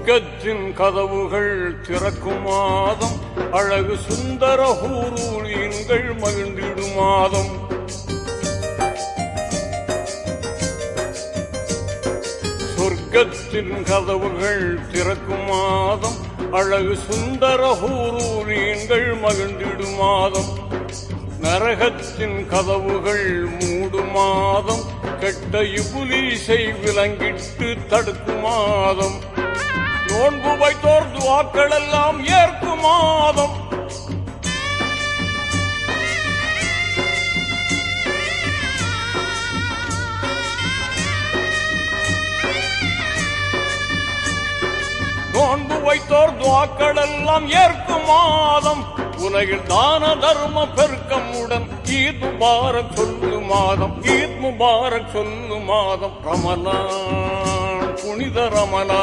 சொர்க்கத்தின் கதவுகள் திறக்கும் மாதம், அழகு சுந்தர ஹூரூரியன்கள் மகிழ்ந்திடும் மாதம். சொர்க்கத்தின் கதவுகள் திறக்கும் மாதம், அழகு சுந்தர ஹூரூரியன்கள் மகிழ்ந்திடும் மாதம். நரகத்தின் கதவுகள் மூடும் மாதம், கெட்ட இபுலீசை விலங்கிட்டு தடுக்கும் மாதம். நோன்பு வைத்தோர் துஆக்கள் எல்லாம் ஏற்கும் மாதம். நோன்பு வைத்தோர் துஆக்கள் எல்லாம் ஏற்கும் மாதம். உலகில் தான தர்ம பெருக்கமுடன் ஈத் முபாரக் சொல்லும் மாதம். ஈத் முபாரக் சொல்லும் மாதம் ரமலான், புனித ரமலான்.